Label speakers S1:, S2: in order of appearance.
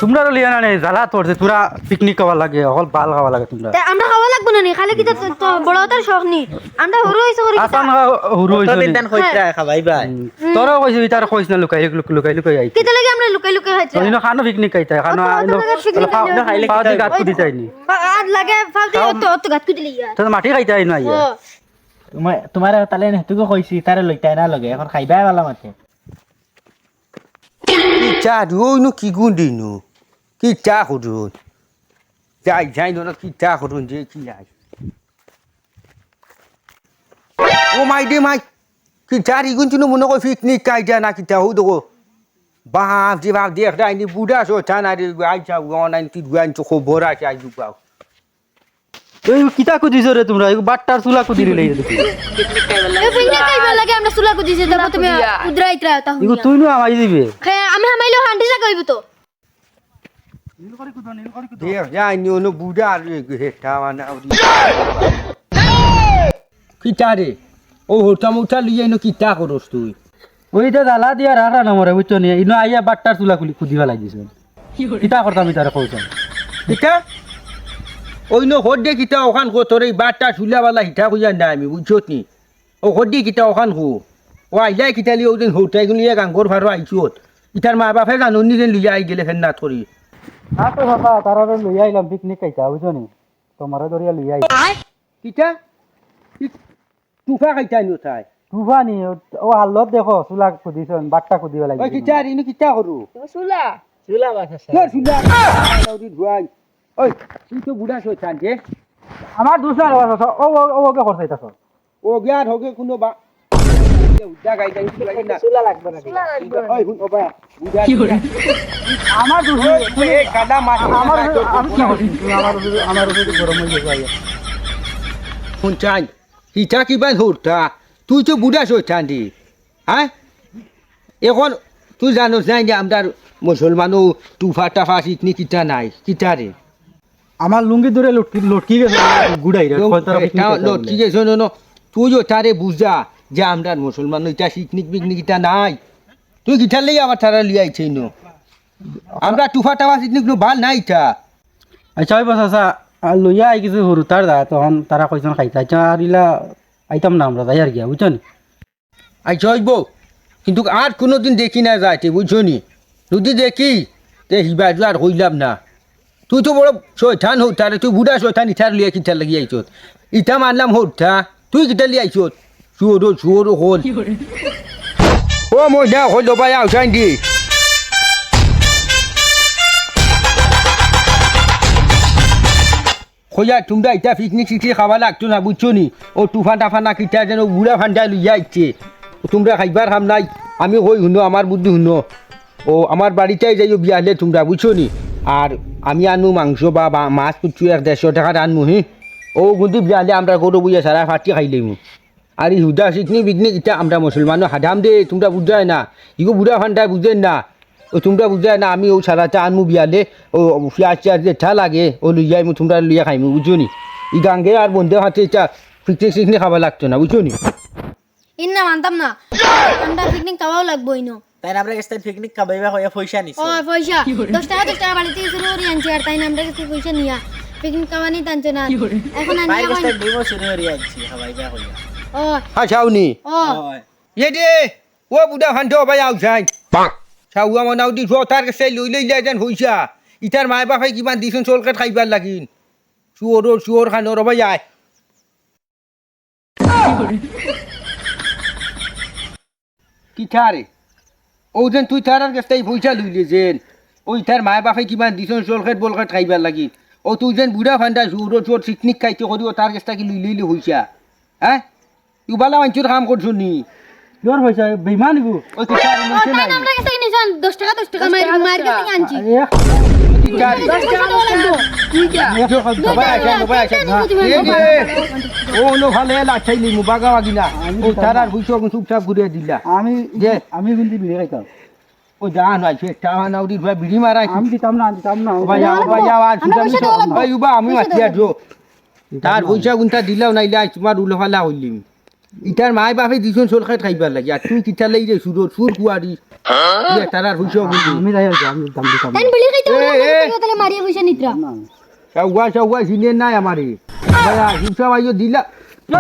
S1: তোমরা লিয়া না জ্বালা তোরছে তোরা পিকনিক খাওয়া লাগে অকল বাল খাওয়া লাগে তোমরা
S2: আমরা খাওয়া লাগবো না নি খালি কি তো বড় হতার শখ নি আমরা হরু হইছে করি
S1: আসান হুরু হইছে
S3: দিন কইরা খাবাই ভাই
S1: তোরা কইছিস তার কইছ না লুকাই লুকাই আই
S2: কি লাগে আমরা লুকাই লুকাই হইছে
S1: তো ইনো খানো পিকনিক খাইতা খানো
S3: খাইলে
S1: পাউজি গাত কুদি চাইনি
S2: আর লাগে ফালতু অত গাত কুদি লিয়া
S1: তো মাটি খাইতা আই না ইয়া
S3: তোমার তালে হেতুকে কইছি তারে লইতাই না লগে এখন খাইবাই वाला মাতে
S4: চা দিও কি গুণ দিনু কি চা করুন যাই না কি চা করুন যে কি যাই ও মাই দে মাই কি চারি গুণ চিনো মনে কই পিকনিক কাইটা না কি তা হো দেখো বাপ দেখ রাইনি বুড়া সো থানা রে আইছা অনলাইন তি গুয়ান তো খবর আছে আই দুপাও
S1: এই কিতা কুদিছ রে তোমরা এই বাট্টার চুলা কুদি রে দেখি
S2: এই পিকনিক খাইবা লাগে আমরা সুলা কুদি যে দেব তুমি উদ্রাইত্রা তা
S1: ইগো তুই নো আমাই দিবে
S2: আমি হামাইলো হান্ডি যা কইব তো
S4: দেখ যাইনি ওনো বুড়া রে হেটা মানে আউরি কি চারে ও হোটা মোটা লিয়ে নো কি তা করস তুই
S1: ওইটা জ্বালা দিয়া রাখা না মরে বুঝছো নি ইনো আইয়া বাট্টার চুলা কুদিবা লাগিছ কিতা করতাম আমি তারে কইতাম
S4: কিতা ওই নো হদ্দে কিতা ওখান কো তোর এই বাট্টা চুলাওয়ালা হিটা কইয়া না আমি বুঝছত নি ও হদ্দি কিতা ওখান কো ও আইলাই কিতা লিয়ে ওদিন হোটাই গুলিয়ে গাঙ্গর ভারো আইছত ইতার মা বাপে জানো নি যেন লিয়ে আই গেলে ফেন্নাত করি
S1: হ্যাঁ তো বাবা তারা লই আইলাম পিকনিক খাইতা বুঝছো নি তোমারে দরিয়া লই আই
S4: কিতা তুফা খাইতা নি তাই
S1: তুফানি ও হালত দেখো চুলা কুদিছন বাট্টা কুদিবা
S4: ওই
S1: লাগিছ
S4: কিতা রিনু কিতা করু
S2: সুলা
S3: চুলা বাস আছে
S4: তোর চুলা আউরি ধুয়াই ওই তুই তো বুড়া সই চানতে
S1: আমার দুসরা ও ওকে করছে এটা সব
S4: ও গিয়ার হোকে কোনো বা উদ্যা গাইতা ইস লাগে না
S3: চুলা লাগবে না
S4: ওই হুন ওবা বুড়া
S1: আমার দুসরা
S4: এই কাদা মাছ
S1: আমার আমি কি করছি আমার উপরে গরম হয়ে গেছে
S4: হুন চাই হিটা কিবা হরতা তুই তো বুড়া সই চান্দি হ্যাঁ এখন তুই জানোস নাই যে আমার মুসলমানও তুফা টাফা শিখনি কিতা নাই কিতা রে
S1: আমার লুঙ্গি ধরে লটকি গেছে গুড়াই রে
S4: লটকি গেছো ন তুইও তারে বুঝা যে আমরা মুসলমান এটা পিকনিক পিকনিক এটা নাই তুই গিটার লেগে আমার তারা লিয়ে আইছে ন আমরা তুফা টাফা পিকনিক ভাল নাই এটা
S1: আচ্ছা ওই বস আচ্ছা লইয়া আই কিছু সরু তার দা তখন তারা কইজন খাইতা আচ্ছা আর ইলা আইতাম না আমরা যাই আর গিয়া বুঝছো নি
S4: আই জয়ব কিন্তু আর কোনোদিন দেখি না যাইতে বুঝছো নি যদি দেখি তে হিবাজু আর হইলাম না তুই তো বড় শয়তান হতারে তুই বুড়া শয়তান ইটার লিয়ে কিটার লাগি আইছত ইটা মানলাম হতা তুই কিটার লিয়ে আইছত চুয়োর হল ও মজা হইল ভাই আউসাইন দি খোঁজা তোমরা ইটা পিকনিক সিকনিক খাওয়া লাগতো না বুঝছো নি ও তুফান টাফান না কিটা যেন বুড়া ফান্ডা লইয়া আইছে তোমরা খাইবার খাম নাই আমি হই শুনো আমার বুদ্ধি শুনো ও আমার বাড়িতেই যাইও বিয়া হলে তোমরা বুঝছো নি আর আমি আনু মাংস বা মাছ কুচু 150 টাকার আনমু হি ও গুদি বিয়া হলে আমরা গরু বুঝে সারা ফাটি খাইলেমু আর এই হুদা পিকনিক পিকনিক এটা আমরা মুসলমানও হাদাম দে তোমরা বুঝায় না ইগো বুড়া ফান্ডায় বুঝেন না ও তোমরা বুঝায় না আমি ও সারাটা আনমু বিয়ালে ও পিঁয়াজ চিয়াজ যেটা লাগে ও লইয়া আইমু তোমরা লইয়া খাইমু বুঝছো নি ই গাঙ্গে আর বন্ধে হাতে এটা পিকনিক সিকনিক খাওয়া লাগতো না বুঝছো নি
S2: ইন্না মানতাম না আমরা পিকনিক খাওয়াও লাগবো ইনো
S3: তাই আমরা কাছে পিকনিক খাবাইবা কইয়া পয়সা নিছে
S2: ও পয়সা 10 টাকা বাড়িতে জরুরি আনছি আর তাই না আমরা কাছে পয়সা নিয়া পিকনিক খাওয়ানি টানছে না এখন
S3: ভাই
S2: আনিয়া
S3: কাছে ডিমো শুরু হরি আনছি খাবাইবা কইয়া
S2: ও
S4: হাসাওনি
S2: ও
S4: ye de wo buda hanto ba yaw sai sawa mo naw di so tar ke sel loi le den hoisa itar mai ba phai kiman dison sol kat khaibar lagin suor khanor ba yai কি থারে ওজন তুই থারার কাছ থেকে পয়সা লইলে যেন ওই তার মায় বাপে কিমান দিছন চল খেত বল খেত খাইবার লাগি ও তুই যেন বুড়া ফান্ডা চোর পিকনিক খাইতে করি ও তার কাছ থেকে লইলে হইছা হ্যাঁ তুই বালা মাঞ্চুর কাম করছো নি
S1: জোর হইছে বেইমান গো
S4: ওই তুই থারে
S2: ও
S4: মনছে
S2: তাই
S4: নাই
S2: না আমরা কাছে নিছান 10 টাকা মার কাছে আনছি
S4: তুই থারে
S2: 10 টাকা দেওয়া লাগবো
S4: ও নো ভালে লাছাইলি মু বাগা বাগিনা ও তারার হইছো চুপচাপ ঘুরে দিলা
S1: আমি
S4: যে
S1: আমি কিন্তু বিড়ি খাইতাম
S4: ও জান আছে টাওয়া নাউরি বিড়ি মারাই
S1: আমি দিতাম না
S4: ভাইয়া আজ ভাই উবা আমি মাতিয়া জো তার পয়সা গুনটা দিলাও নাইলে আজ তোমার উলফালা হইলিম ইটার মাই বাপে দিছন চোল খাই খাইবার লাগে আর তুই কিটা লই রে সুর কুয়ারি তারার পয়সা বুঝি
S1: আমি যাই আর কি আমি দাম দিতাম
S2: তাই বলি খাইতে
S4: এ, এ।
S2: তাহলে মারিয়ে পয়সা নিত্রা
S4: চাউয়া চাউয়া চিনে নাই আমারে হিংসা ভাইও দিলা
S1: ও